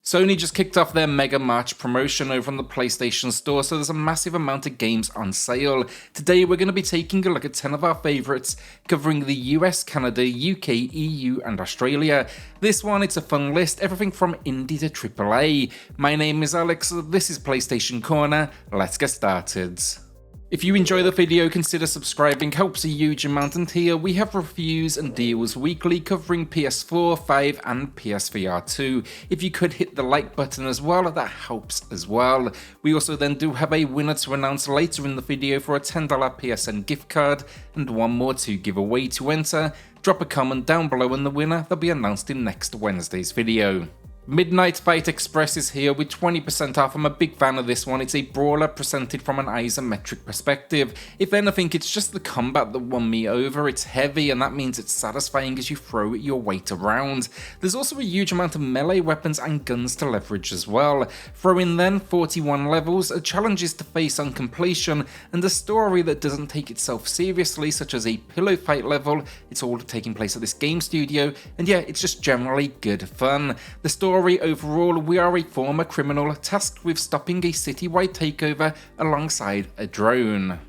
Sony just kicked off their Mega March promotion over on the PlayStation Store, so there's a massive amount of games on sale. Today we're going to be taking a look at 10 of our favourites, covering the US, Canada, UK, EU and Australia. This one, it's a fun list, everything from indie to AAA. My name is Alex, this is PlayStation Corner, let's get started. If you enjoy the video, consider subscribing, helps a huge amount, and here we have reviews and deals weekly covering PS4, 5 and PSVR 2. If you could hit the like button as well, that helps as well. We also then do have a winner to announce later in the video for a $10 PSN gift card and one more to give away. To enter, drop a comment down below and the winner will be announced in next Wednesday's video. Midnight Fight Express is here with 20% off. I'm a big fan of this one. It's a brawler presented from an isometric perspective. If anything, it's just the combat that won me over. It's heavy and that means it's satisfying as you throw your weight around. There's also a huge amount of melee weapons and guns to leverage as well. Throw in then 41 levels, challenges to face on completion, and a story that doesn't take itself seriously, such as a pillow fight level. It's all taking place at this game studio, and yeah, it's just generally good fun. The story overall, we are a former criminal tasked with stopping a citywide takeover alongside a drone.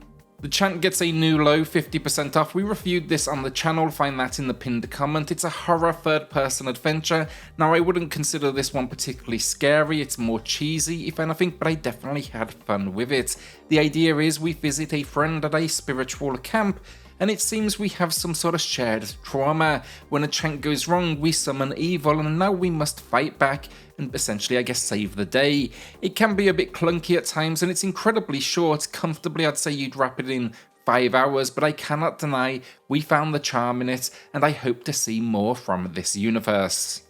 The Chant gets a new low, 50% off. We reviewed this on the channel, find that in the pinned comment. It's a horror third-person adventure. Now, I wouldn't consider this one particularly scary, it's more cheesy if anything, but I definitely had fun with it. The idea is we visit a friend at a spiritual camp, and it seems we have some sort of shared trauma. When a chant goes wrong, we summon evil, and now we must fight back and essentially, I guess, save the day. It can be a bit clunky at times, and it's incredibly short. Comfortably, I'd say you'd wrap it in 5 hours, but I cannot deny we found the charm in it, and I hope to see more from this universe.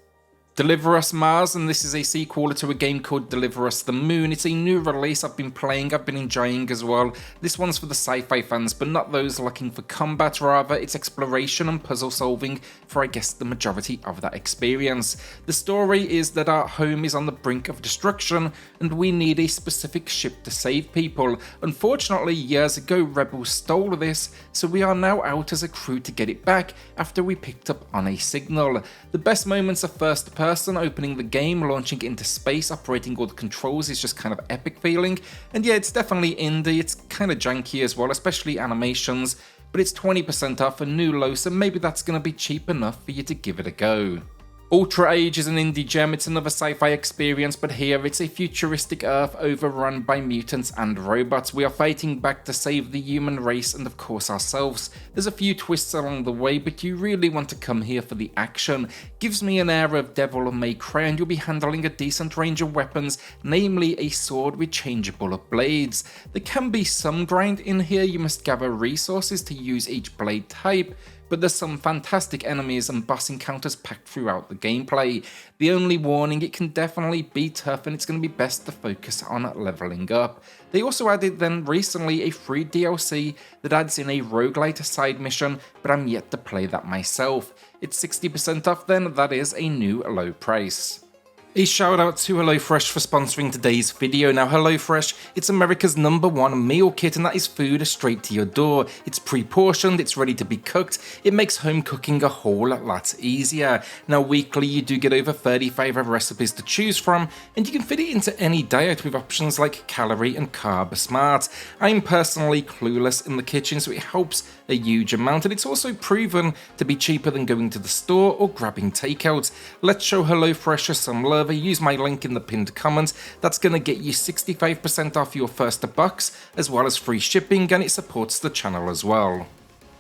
Deliver Us Mars, and this is a sequel to a game called Deliver Us the Moon. It's a new release I've been playing, I've been enjoying as well. This one's for the sci-fi fans, but not those looking for combat, rather it's exploration and puzzle solving for I guess the majority of that experience. The story is that our home is on the brink of destruction and we need a specific ship to save people. Unfortunately, years ago rebels stole this, so we are now out as a crew to get it back after we picked up on a signal. The best moments are first person, opening the game, launching it into space, operating all the controls is just kind of epic feeling. And yeah, it's definitely indie, it's kind of janky as well, especially animations, but it's 20% off a new low, so maybe that's going to be cheap enough for you to give it a go. Ultra Age is an indie gem, it's another sci-fi experience, but here it's a futuristic Earth overrun by mutants and robots. We are fighting back to save the human race and of course ourselves. There's a few twists along the way, but you really want to come here for the action. Gives me an air of Devil May Cry, and you'll be handling a decent range of weapons, namely a sword with changeable blades. There can be some grind in here, you must gather resources to use each blade type, but there's some fantastic enemies and boss encounters packed throughout the gameplay. The only warning, it can definitely be tough and it's going to be best to focus on leveling up. They also added then recently a free DLC that adds in a roguelite side mission, but I'm yet to play that myself. It's 60% off then, that is a new low price. A shout out to HelloFresh for sponsoring today's video. Now HelloFresh, it's America's #1 meal kit, and that is food straight to your door. It's pre-portioned, it's ready to be cooked, it makes home cooking a whole lot easier. Now weekly you do get over 35 recipes to choose from, and you can fit it into any diet with options like calorie and carb smart. I'm personally clueless in the kitchen, so it helps a huge amount, and it's also proven to be cheaper than going to the store or grabbing takeout. Let's show HelloFresh some love. Use my link in the pinned comment. That's going to get you 65% off your first box, as well as free shipping, and it supports the channel as well.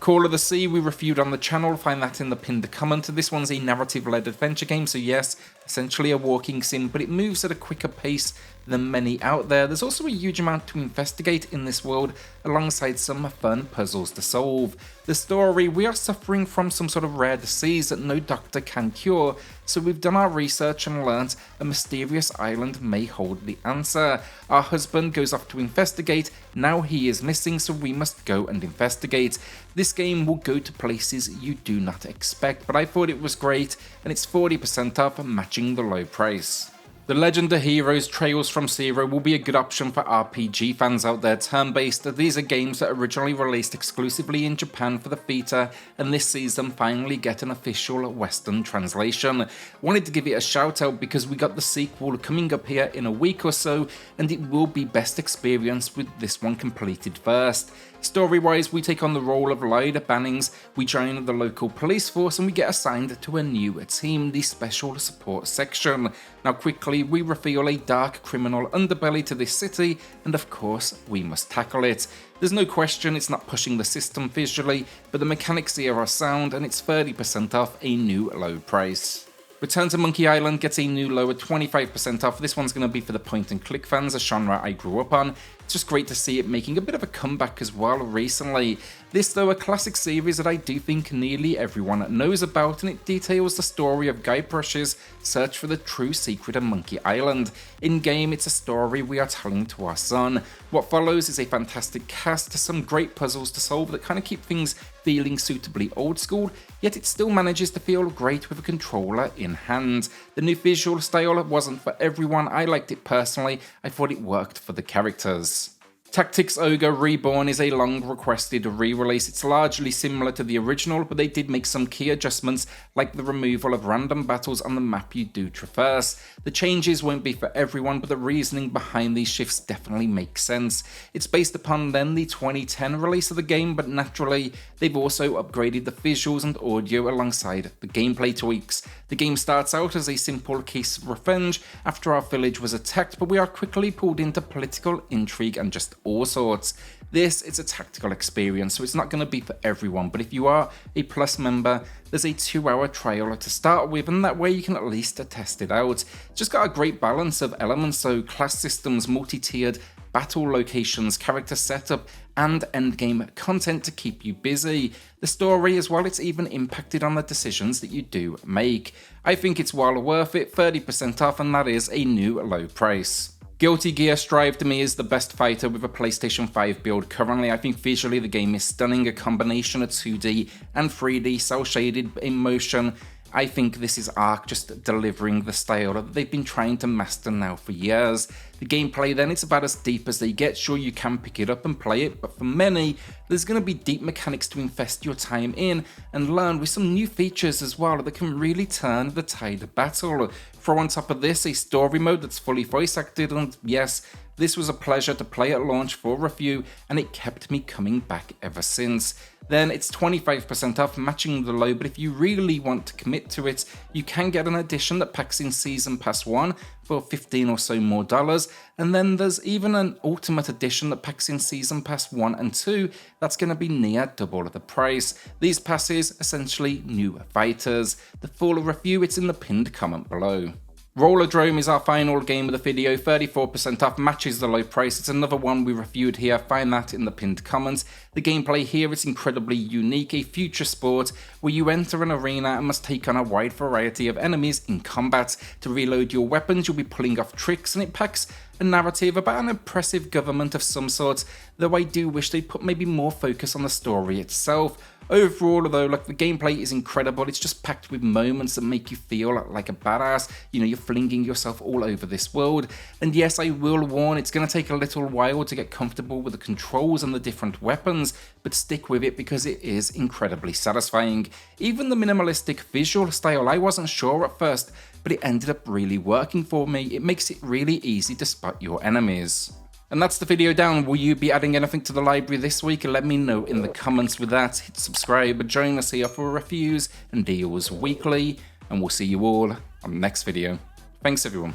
Call of the Sea, we reviewed on the channel, find that in the pinned comment. This one's a narrative-led adventure game, so yes, essentially a walking sim, but it moves at a quicker pace than many out there. There's also a huge amount to investigate in this world, alongside some fun puzzles to solve. The story, we are suffering from some sort of rare disease that no doctor can cure, so we've done our research and learnt a mysterious island may hold the answer. Our husband goes off to investigate, now he is missing, so we must go and investigate. This game will go to places you do not expect, but I thought it was great, and it's 40% off, matching the low price. The Legend of Heroes Trails from Zero will be a good option for RPG fans out there turn-based. These are games that originally released exclusively in Japan for the Vita, and this sees them finally get an official Western translation. Wanted to give it a shout out because we got the sequel coming up here in a week or so, and it will be best experienced with this one completed first. Story-wise, we take on the role of Lyda Bannings, we join the local police force and we get assigned to a new team, the Special Support Section. Now quickly, we reveal a dark criminal underbelly to this city, and of course, we must tackle it. There's no question it's not pushing the system visually, but the mechanics here are sound and it's 30% off a new low price. Return to Monkey Island gets a new low at 25% off. This one's going to be for the point and click fans, a genre I grew up on. It's just great to see it making a bit of a comeback as well recently. This though, a classic series that I do think nearly everyone knows about, and it details the story of Guybrush's search for the true secret of Monkey Island. In game, it's a story we are telling to our son. What follows is a fantastic cast, some great puzzles to solve that kind of keep things feeling suitably old school, yet it still manages to feel great with a controller in hand. The new visual style wasn't for everyone, I liked it personally, I thought it worked for the characters. Tactics Ogre Reborn is a long requested re-release. It's largely similar to the original, but they did make some key adjustments like the removal of random battles on the map you do traverse. The changes won't be for everyone, but the reasoning behind these shifts definitely makes sense. It's based upon then the 2010 release of the game, but naturally they've also upgraded the visuals and audio alongside the gameplay tweaks. The game starts out as a simple case of revenge after our village was attacked, but we are quickly pulled into political intrigue and just all sorts. This is a tactical experience, so it's not going to be for everyone, but if you are a Plus member, there's a 2-hour trial to start with, and that way you can at least test it out. It's just got a great balance of elements, so class systems, multi-tiered battle locations, character setup, and endgame content to keep you busy. The story as well, it's even impacted on the decisions that you do make. I think it's well worth it, 30% off, and that is a new low price. Guilty Gear Strive to me is the best fighter with a PlayStation 5 build currently. I think visually the game is stunning, a combination of 2D and 3D cel-shaded in motion. I think this is Ark just delivering the style that they've been trying to master now for years. The gameplay then, it's about as deep as they get. Sure, you can pick it up and play it, but for many, there's going to be deep mechanics to invest your time in and learn with some new features as well that can really turn the tide of battle. Throw on top of this a story mode that's fully voice acted, and yes, this was a pleasure to play at launch for review, and it kept me coming back ever since. Then it's 25% off, matching the low, but if you really want to commit to it, you can get an edition that packs in Season Pass 1 for $15 or so more, and then there's even an Ultimate Edition that packs in Season Pass 1 and 2, that's going to be near double the price. These passes, essentially new fighters. The full review, it's in the pinned comment below. Rollerdrome is our final game of the video, 34% off, matches the low price. It's another one we reviewed here, find that in the pinned comments. The gameplay here is incredibly unique, a future sport where you enter an arena and must take on a wide variety of enemies in combat. To reload your weapons, you'll be pulling off tricks, and it packs a narrative about an oppressive government of some sort, though I do wish they'd put maybe more focus on the story itself. Overall though, like, the gameplay is incredible. It's just packed with moments that make you feel like a badass. You know, you're flinging yourself all over this world. And yes, I will warn, it's going to take a little while to get comfortable with the controls and the different weapons, but stick with it because it is incredibly satisfying. Even the minimalistic visual style, I wasn't sure at first, but it ended up really working for me. It makes it really easy to spot your enemies. And that's the video down. Will you be adding anything to the library this week? Let me know in the comments with that. Hit subscribe, join us here for reviews and deals weekly, and we'll see you all on the next video. Thanks everyone.